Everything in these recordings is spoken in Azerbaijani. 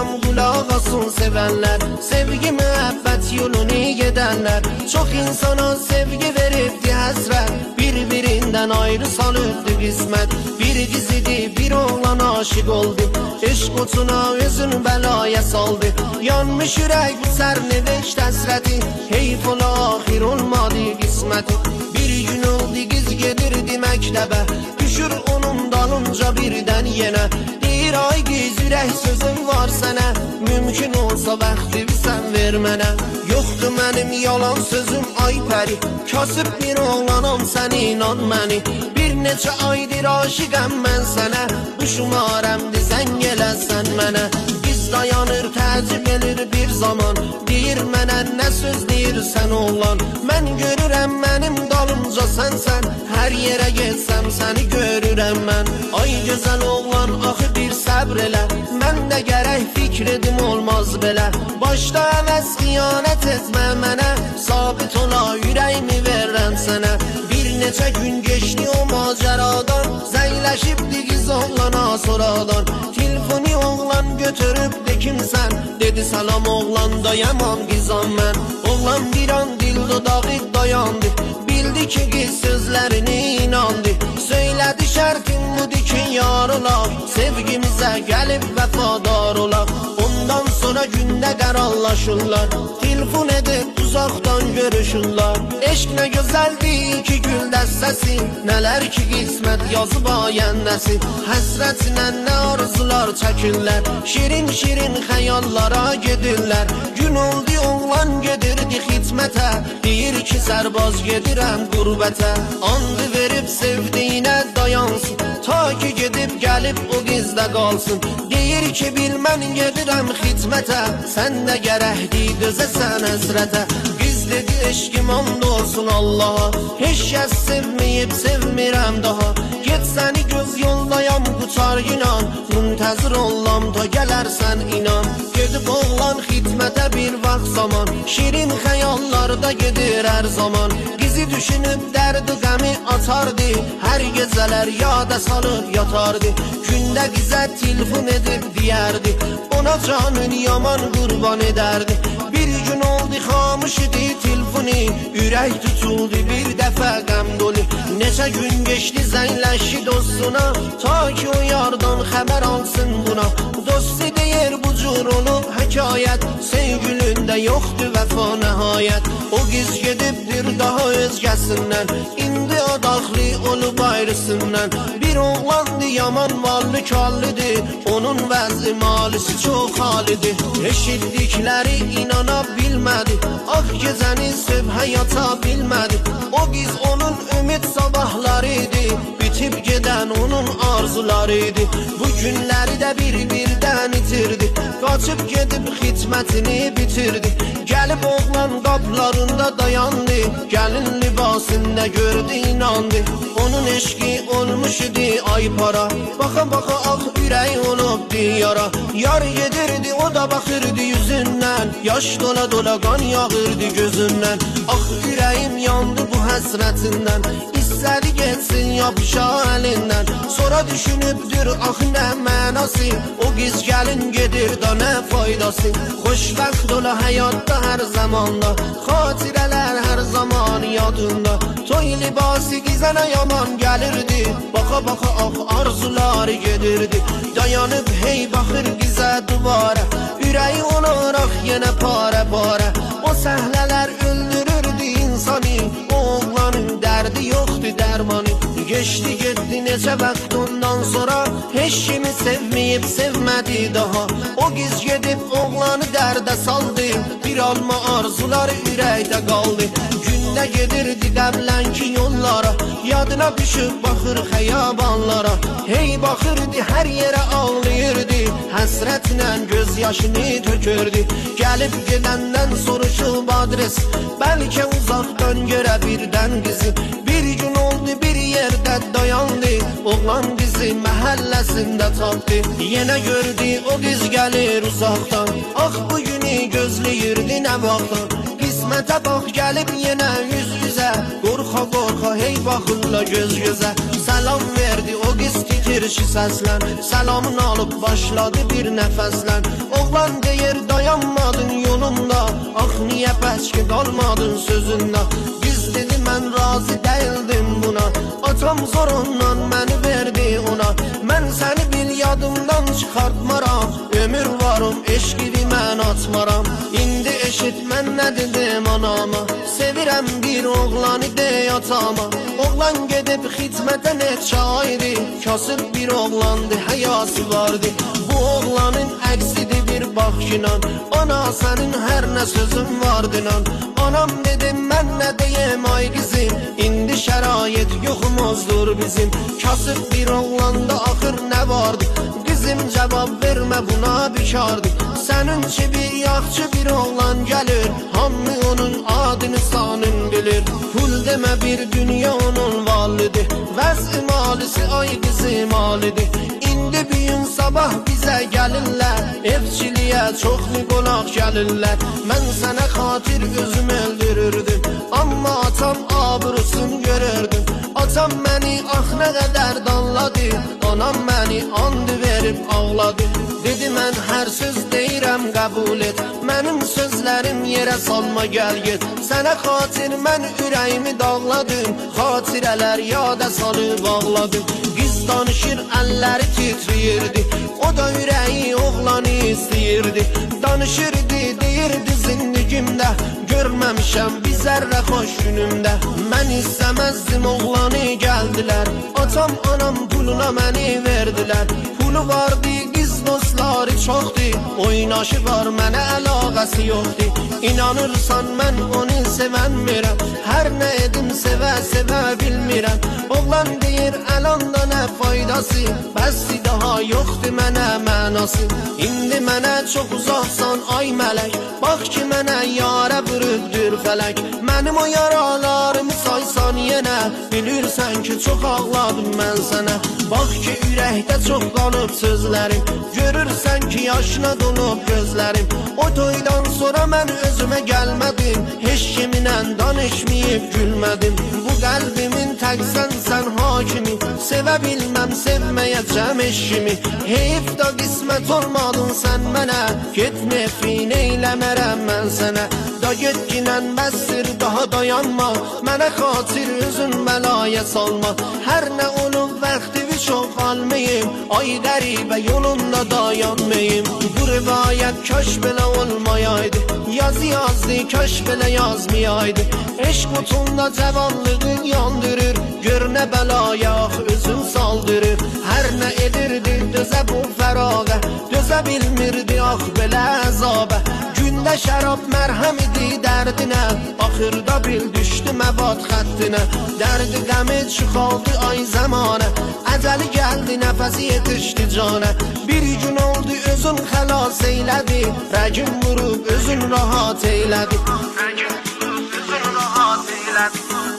deyirəm qulaq asın sevənlər, sevgi müəbbət yolunu gedənlər. Çox insana sevgi veribdi həsrət, bir-birindən ayrı salıbdı qismət. Bir qız idi, bir oğlan aşık oldu, eşq otuna özünü bəlaya saldı. Yanmış ürək bu sərneveşt həsrəti, heyf ola axir olmadı qisməti. Bir gün oldu qız gedirdi məktəbə, düşür onun dalınca birdən yenə. Deyir ay qız ürək sözüm var sənə, mümkün olsa vaxtı sən ver mənə. Yoxdur mənim yalan sözüm ay pəri, kasıb bir oğlanam sən inan məni. Bir neçə aydır aşiqəm mən sənə, bu şumarəmdir zəng eləsən mənə. Biz dayanır təcib edir bir zaman, deyir mənə nə söz deyirsən oğlan. Mən görürəm mənim dalımca sənsən, hər yerə getsəm səni görürəm mən. Ay gözəl oğlan axı bir səbr elə, mən də gərək fikr edim olmaz belə. Başda əvəz xiyanət etmə mənə, sabit ola ürəyimi verən sənə. Bir neçə gün geçdi o macəradan, zəngləşibdi qız oğlana sonradan. Telefonu oğlan götürübdü kimsən, dedi salam oğlan dayamam qızam mən. Oğlan bir an dil dodağı dayandı, bildi ki qız sözlərini inandı. Söylədi şərtim budur ki yar olaq, sevgimizə gəlib vəfadar olaq. Ondan sonra gündə qərarlaşırlar, telefon edib uzaqdan görüşürlər. Eşq nə gözəldir ki gül dəstəsi, nələr ki qismət yazıb ayənnəsi. Həsrətinə nə arzular çəkirlər, şirin şirin xəyallara gedirlər. Gün oldu oğlan gedirdi xidmətə, deyir ki sərbaz gedirəm qurbətə. Andı verib sevdiyinə dayansın, ta ki gedib gəlib o qizdə qalsın. Deyir ki bil mən gedirəm xidmətə, sən də gərəkdir dözəsən həsrətə. Qız dedi eşkim and olsun Allaha, heç kəs sevməyib sevmirəm daha. Get səni göz yoldayam qutar inan, müntəzir ollam ta gələrsən inan. Gedib oğlan xidmətə bir vaxt zaman, şirin xəyallarda gedir hər zaman. Qizi düşünüb dərdi qəmi atardı, hər gecələr yada salıb yatardı. Gündə qizə telefon edib deyərdi, ona canın yaman qurban edərdi. Bir gün oldu xamış idi telefonu, ürək tutuldu bir dəfə qəm dolu. Neçə gün geçdi zəngləşdi dostuna, ta ki o yardan xəbər alsın buna. Dostu deyir bu cür olub həkayət, sevgilində yoxdur vəfa nəhayət. O qız gedibdir daha özgəsindən, indi o daxli olub ayrısından. Bir oğlandı yaman mallı kallıdır, onun vəzi malisi çox halidir. Eşitdikləri inana bilmədi, ah gecəni sübhə yata bilmədi. O qız onun ümid sabahlarıydı, bitib gedən onun arzularıydı. Bu günləri də bir-birdən itirdi, qaçıb gedib xidmətini bitirdi. Gəlib oğlan qaplarında dayandı, gəlin libasında gördü inandı. Onun eşqi olmuş idi ay para, baxa-baxa ah ürək olubdu yara. Yar gedirdi o da baxırdı yüzündən, yaş dola-dola qan yağırdı gözündən. Ah ürəyim yandı bu həsrətindən, istədi gelsin yapışa əlindən. Sonra düşünübdür ah nə mənası, o qız gəlin gedir da nə faydası. Xoşbəxt ola həyatda hər zamanda, xatirələr hər zaman yadında. Toy libası qizənə yaman gəlirdi, baxa-baxa ah arzuları gedirdi. Dayanıb hey baxır qizə duvara, ürəyi olaraq yenə parə-parə. O səhnələr öldürürdü insanı, o oğlanın dərdi yoxdur dərmanı. Geçdi getdi necə vaxt ondan sonra, heç kimi sevməyib sevmədi daha. O qız gedib oğlanı dərdə saldı, bir alma arzuları ürəkdə qaldı. Gündə gedirdi qəblənki yollara, yadına düşüb baxır xəyabanlara. Hey baxırdı hər yerə ağlayırdı, həsrətlə göz yaşını tökürdü. Gəlib gedəndən soruşub adres, bəlkə uzaqdan görə birdən qızı. Bir gün oldu bir yerdə dayandı, oğlan qızı məhəlləsində tapdı. Yenə gördü o qız gəlir uzaqdan, ah bu günü gözləyirdi nə vaxtdan. Qismətə bax gəlib yenə yüz üzə de qorxa qorxa hey baxırla göz gözə. Salam verdi o qız ki kirşi səslən, salamını alıb başladı bir nəfəslən. Oğlan deyir dayanmadın yolunda, ax niyə bəski qalmadın sözündə. Qız dedi mən razı değildim buna, atam zorundan məni verdi ona. Mən səni bil yadımdan çıxartmaram, ömür varım eşqini mən atmaram. İndi eşit mən nə dedim anama, sevirəm bir oğlanı dey atama. Oğlan gedib xidmətə neçə aydı, kasıb bir oğlandı, həyası vardı. Bu oğlanın əksidir bir bax inan, ana sənin hər nə sözün vardı nan. Anam dedim mən nə deyim ay qızım, indi şərait yoxumuzdur bizim. Kasıb bir oğlanda axır nə vardı, qızım cavab vermə buna bikardı. Sənin ki bir yaxçı bir oğlan gəlir, hamı onun adını sanın bilir. Pul demə bir dünya onun valıdır, vəz-i malisi ay qızım alıdır. İndi büyün sabah bizə gəlirlər, evçiliyə çoxlu qonaq gəlirlər. Mən sənə xatir özüm öldürürdüm, amma atam abrusunu görürdüm. Atam məni ax nə qədər danladı, anam məni and verib ağladı. Dedi mən hər söz deyirəm qəbul et, mənim sözlərim yerə salma gəl get. Sənə xatir mən ürəyimi dağladım, xatirələr yada salıb ağladım. Qız danışır əlləri titriyirdi, o da ürəyi oğlanı istəyirdi. Danışırdı deyirdi zindgimdə, görməmişəm bir zərrə xoş günümdə. Mən istəməzdim oğlanı gəldilər, atam anam puluna məni verdilər. Pulu vardı qız dostları çoxdu, oynaşı var mənə əlaqəsi yoxdu. İnanırsan mən onu sevənmirəm, hər nə edim sevə sevə bilmirəm. Oğlan deyir əlanda nə faydası, bəssi daha yoxdur mənə mənası. İndi mənə çox uzaqsan ay mələk, bax ki mənə yarə vurubdur fələk. Mənim o yaralarımı saysan yenə, bilirsən ki çox ağladım mən sənə. Bax ki ürəkdə çox qalıb sözlərim, görürsən ki yaşına donub gözlərim. O toydan sonra mən özümə gəlmədim, heç kiminlə danışmayıb gülmədim. Bu qəlbimin təksən sən hakimi, sevə bilməm sevməyəcəm eşimi. Heyf da qismət olmadın sən mənə, get nefrin eyləmərəm mən sənə. Da get ginən bəsdir daha dayanma, mənə xatir özün bəlaya salma. Hər nə olub vaxtimi çox almayım, ay qəribə yolunda dayanmayım. Bu rivayət kaş belə olmayaydı, yazı yazdı kaş belə yazmayaydı. Eşq qutunda cavanlığın yandırır, gör nə bəlaya özün saldırır. Hər nə edirdi dözə bu fəraqə, dözə bilmirdi ax belə əzabə. Gündə şərab mərhəm idi dərdinə, axırda bil düşdü məbad xəttinə. Dərdi qəmi çıxaldı ay zəmanə, əcəli gəldi nəfəsi yetişdi canə. Bir gün oldu özün xəlas eylədi, rəgim vurub özün rahat eylədi.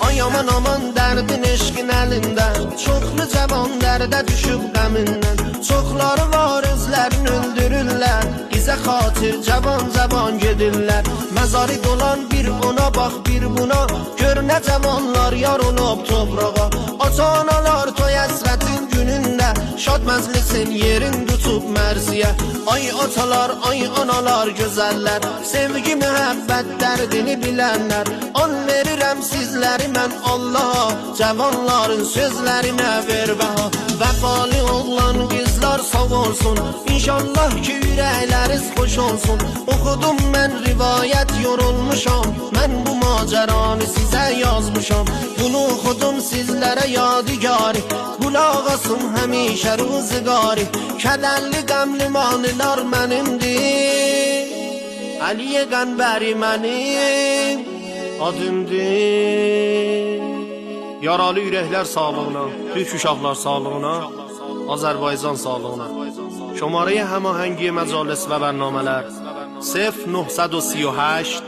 Ay aman aman dərdin eşqin əlindən, çoxlu cavan dərdə düşüb qəmindən. Çoxları var özlərini öldürürlər, bizə xatir cavan cavan gedirlər. Məzarı dolan bir ona bax bir buna, gör nə cavanlar yar olub toprağa. Ata-analar toy əsrətin günündə, şad məclisin yerin tutub mərsiyə. Ay atalar, ay analar gözəllər, sevgi mühəbbət dərdini bilənlər. An verirəm sizləri mən Allaha, cavanların sözlərinə ver bəha. Vəfalı oğlan qızlar sağ olsun, İnşallah ki ürəkləriz xoş olsun. Oxudum mən rivayət yorulmuşam, mən bu macəranı sizə yazmışam. Bunu oxudum sizlərə yadigarı, qulaq asın həmişə ruzigarı. Kədərli qəmli mahnılar mənimdir, Əliyə Qənbəri mənim adımdır. Yaralı ürəklər sağlığına, Türk uşaqlar sağlığına, Azərbaycan sağlığına. شماره هماهنگی مجالس و برنامه‌lər 0938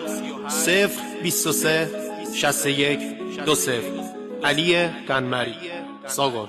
023 61 20 علی قنمری. ساگان.